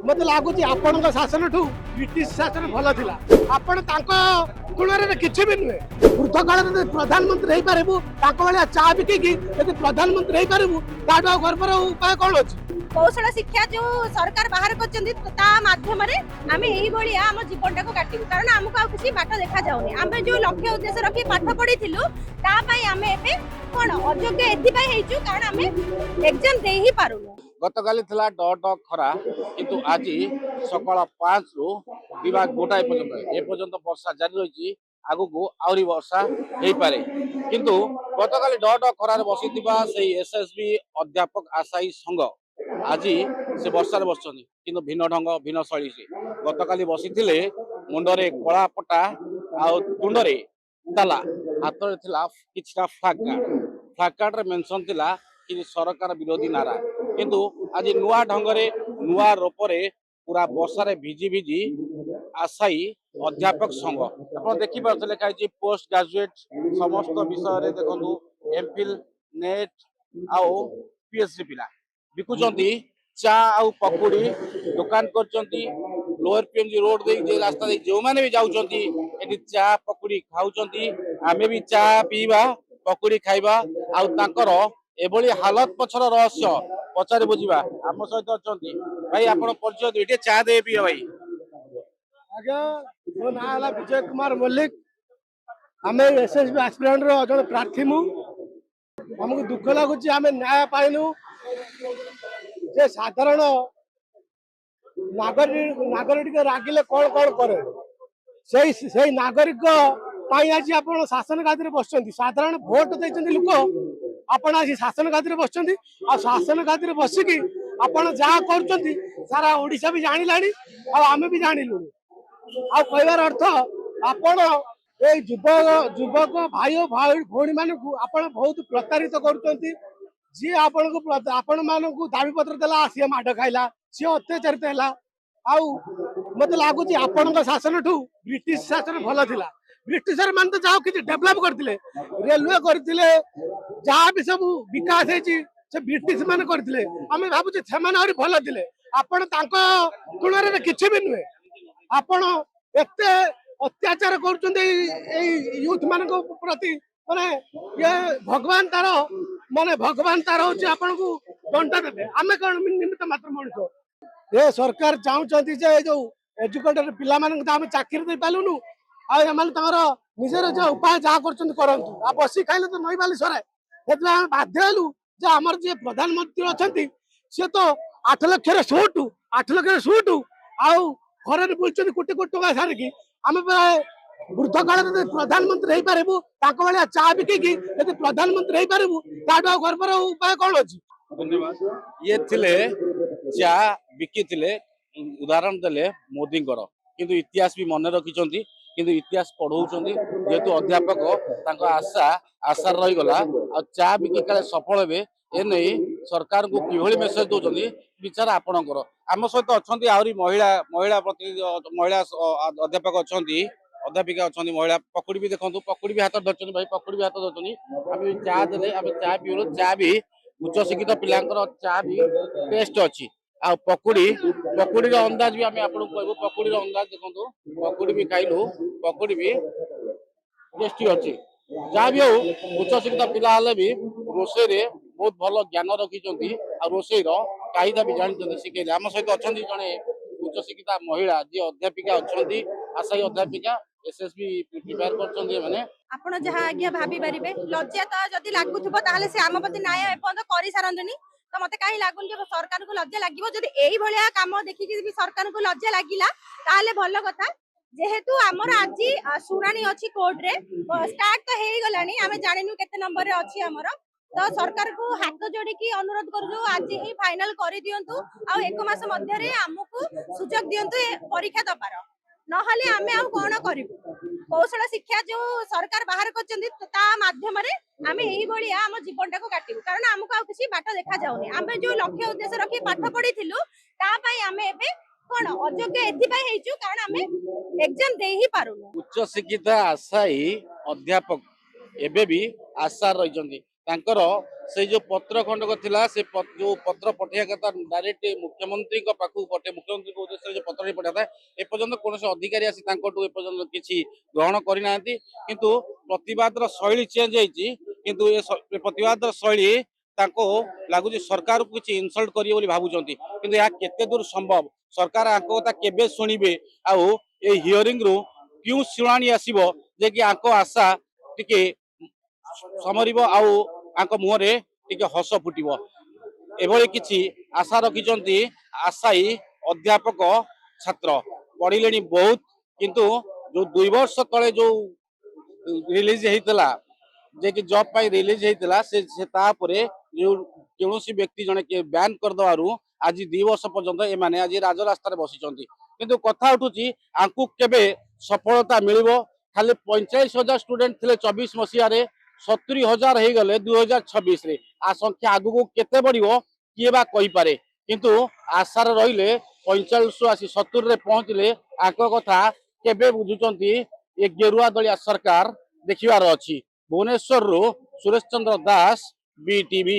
मत लगुच आपण शासन ठू ब्रिटिश शासन भल थिला आपण तुलन किसी भी नुहे वृद्ध काल प्रधानमंत्री हो पारू भाया चा बिकी प्रधानमंत्री हो पारू ताठू गर्वर उपाय कौन अच्छी कौशल शिक्षा जो सरकार बाहर करम आम यही आम जीवन टाक काटू कारण आमको आ किसी बाट देखा जाऊनी आम जो लक्ष्य उद्देश्य रखी पाठ पढ़ी आम कौन अयोग्य एथपाई कारण आम एग्जाम दे ही पारुनु गतकाली थिला ड ड खरा किंतु आज सकाळ 5 रु दिवाग गोटाए पर्यंत ए पर्यंत वर्षा जारी रही आगु को आउरी वर्षा हो पारे किंतु गतकाली ड ड खरा बसीथिबा से एसएसबी अध्यापक आशायी संघ आज से वर्षार बसछन किंतु भिन्न ढंग भिन्न शैली से गतकाली बसीथिले मुंडरे कला पटा आ तुंडरे ताला हाथ रे थिला किछटा फ्लैग कार्ड रे मेंशन थिला कि सरकार विरोधी नारा किंतु आज नुआ ढंगरे नुआ रूपरे पूरा वर्षारे भिजी भिजी आशायी अध्यापक संघ आप देखिए लिखा पोस्ट ग्रेजुएट समस्त विषय देखु एमफिल नेट आउ पीएचडी पिला बिकुचंती चा आउ पकुड़ी दुकान करचंती लोअर पीएमजी रोड दे रास्ता दे जो माने भी जाउचंती एटी चा पकुड़ी खाउचंती आमे भी चा पीबा पकुड़ी खाइबा आउ तांकर एभली हालत पछर रहस्य पचारे बुझा आम सहित अच्छा भाई आप परिचय देते चा दे पी भाई आज्ञा मो ना है विजय कुमार मल्लिक आम एसएसबी आस्पिरेंट जो प्रार्थी मु आमको दुख लगुच आम न्याय पाइनु जे साधारण नागरिक रागिले कौन कौन करे से नागरिक आज आप शासन गादी बस साधारण भोट देते लोक आपण आज शासन गादी बस शासन गादी बसिकी आपण जहाँ कर सारा ओडिशा भी जानिला आम भी जानलु आ कहबार अर्थ आपण ए युवक भाई भौणी मान बहुत प्रतारित कर जी आपण मानू दाबी पत्र देला सी माड खाइला सी अत्याचारित है मत लगुच आपण शासन ठू ब्रिटिश शासन भल थिला ब्रिटिशर मान तो जहाँ किसी डेभलप करते रेलवे करते जहाँ भी सब विकास है ब्रिटिश मान करते आम भावुचे से भल थे आपण तुलन किसी भी नुहे आपण एत अत्याचार कर यूथ मान प्रति माने ये भगवान तार हूँ आपन को दंड देवे आम कौन निमित्त मात्र मनुष्य ये सरकार चाहते जो एजुकेटेड पिला आम चाकरी दे पालुनु निजर जो उपाय जहाँ कर बसी खाइले तो नई बाली सराए बाध्य हलु आमर जी प्रधानमंत्री अच्छा सी तो 8 लाख सुट आउ घर बुलूँ कोटी कोटी टका सारिकी आम वृद्ध काल प्रधानमंत्री हो पारू भाया चा बिकी प्रधानमंत्री हो पारू ताठू गर्वर उपाय कौन अच्छी धन्यवाद ये थिले चा बिकी थिले उदाहरण देले मोदी किंतु इतिहास भी मन रखिंट किंतु इतिहास पढ़ाऊँ जेहेतु अध्यापक आशा आशार रहीगला आ चा बिकी काले सफल हे एने सरकार को किभली मेसेज दौरान विचार आपणकर आम सहित अच्छा आहरी महिला महिला प्रतिनिधि महिला अध्यापक अच्छा अध्यापिका अच्छा महिला पकुड़ी भी देखो पकुड़ी भी हाथ धरती भाई पकुड़ी भी हाथ धरती आम चा दे आम चा पीलु चा भी उच्च शिक्षित पिलांकर चा भी टेस्ट अच्छी आ पकुड़ी पकुड़ी अंदाज भी आम आपको कहूँ पकुड़ी अंदाज देखो पकुड़ी भी खाइलु पकुड़ी भी टेस्टी अच्छी जहाँ भी हो उच्च शिक्षित पिला भी रोषे बहुत भल ज्ञान रखिंट रोषेर चाहिदा भी जानते शिखे आम सहित अच्छा जड़े उच्च शिक्षिता महिला जी अध्यापिका अच्छा आशायी अध्यापिका एसएसबी प्रिपेयर करछन आपण जहाँ आज्ञा भाभी पारे लज्जा तो जदि लगुव ताहले से आम प्रति न्याय एपर्यंत कर सारंतनी तो मत कहीं लगुन सरकार को लज्जा लगे जदि यही भाया कम देखिकी भी सरकार को लज्जा लगिला ताहले भल कथा जेहेतु आमर आज शुणाणी अच्छी कोर्ट रे स्टार्ट तो हो गलानी आम जानिनु केते नंबर रे अच्छी आमर तो सरकार को हाथ जोड़ी अनुरोध करूँ आज ही फाइनल कर दिंतु आ 1 मास मध्य आमको सुजोग दिंतु परीक्षा दबार नहले आमे आउ कोन करिवु कौशल शिक्षा जो सरकार बाहर करम आम यही आम जीवन टाक काटू कारण आमको आ किसी बाट देखा जाऊनी आम जो लक्ष्य उद्देश्य रखी पाठ पढ़ी आम कौन अयोग्य एथपाई कारण आम एग्जाम दे ही पारुनु उच्च शिक्षित आशायी अध्यापक एबे भी आशा रही ତାଙ୍କର ସେଇ ଯୋଉ ପତ୍ର ଖଣ୍ଡକ ଥିଲା ସେ ଯୋଉ ପତ୍ର ପଠେଇବା କଥା ଡାଇରେକ୍ଟ ମୁଖ୍ୟମନ୍ତ୍ରୀଙ୍କ ପାଖକୁ ମୁଖ୍ୟମନ୍ତ୍ରୀଙ୍କ ଉଦ୍ଦେଶ୍ୟରେ ଯୋଉ ପତ୍ରଟି ପଠାଥାଏ ଏପର୍ଯ୍ୟନ୍ତ କୌଣସି ଅଧିକାରୀ ଆସି ତାଙ୍କଠୁ ଏପର୍ଯ୍ୟନ୍ତ କିଛି ଗ୍ରହଣ କରିନାହାନ୍ତି। କିନ୍ତୁ ପ୍ରତିବାଦର ଶୈଳୀ ଚେଞ୍ଜ ହେଇଛି। କିନ୍ତୁ ଏ ପ୍ରତିବାଦର ଶୈଳୀ ତାଙ୍କୁ ଲାଗୁଛି ସରକାରକୁ କିଛି ଇନସଲ୍ଟ କରିବେ ବୋଲି ଭାବୁଛନ୍ତି। କିନ୍ତୁ ଏହା କେତେ ଦୂର ସମ୍ଭବ, ସରକାର ଆଙ୍କ କଥା କେବେ ଶୁଣିବେ, ଆଉ ଏଇ ହିୟରିଂ ରୁ କେଉଁ ଶୁଣାଣି ଆସିବ ଯେ କି ଆଙ୍କ ଆଶା ଟିକେ ସମରିବ ଆଉ ଆଙ୍କ ମୁହଁରେ ଟିକେ ହସ ଫୁଟିବ। ଏଭଳି କିଛି ଆଶା ରଖିଛନ୍ତି ଆଶାୟୀ ଅଧ୍ୟାପକ ଛାତ୍ର। ପଢିଲେଣି ବହୁତ, କିନ୍ତୁ ଯୋଉ 2 ବର୍ଷ ତଳେ ଯୋଉ ରିଲିଜ ହେଇଥିଲା ଯେ କି ଜବ୍ ପାଇଁ ରିଲିଜ ହେଇଥିଲା ସେ ତାପରେ ଯୋଉ କୌଣସି ବ୍ୟକ୍ତି ଜଣେ ବ୍ୟାନ୍ କରିଦେବାରୁ ଆଜି 2 ବର୍ଷ ପର୍ଯ୍ୟନ୍ତ ଏମାନେ ଆଜି ରାଜରାସ୍ତାରେ ବସିଛନ୍ତି। କିନ୍ତୁ କଥା ଉଠୁଛି ଆଙ୍କୁ କେବେ ସଫଳତା ମିଳିବ? ଖାଲି 45,000 ଷ୍ଟୁଡେଣ୍ଟ ଥିଲେ 24 ମସିହାରେ, 70,000 ହେଇଗଲେ 2026 ରେ। ଆ ସଂଖ୍ୟା ଆଗକୁ କେତେ ବଢିବ କିଏ ବା କହିପାରେ। କିନ୍ତୁ ଆଶାରେ ରହିଲେ 45 ଆସି 70 ରେ ପହଞ୍ଚିଲେ ଆଙ୍କ କଥା କେବେ ବୁଝୁଛନ୍ତି ଏ ଗେରୁଆ ଦଳିଆ ସରକାର ଦେଖିବାର ଅଛି। ଭୁବନେଶ୍ୱରରୁ ସୁରେଶ ଚନ୍ଦ୍ର ଦାସ, BTV।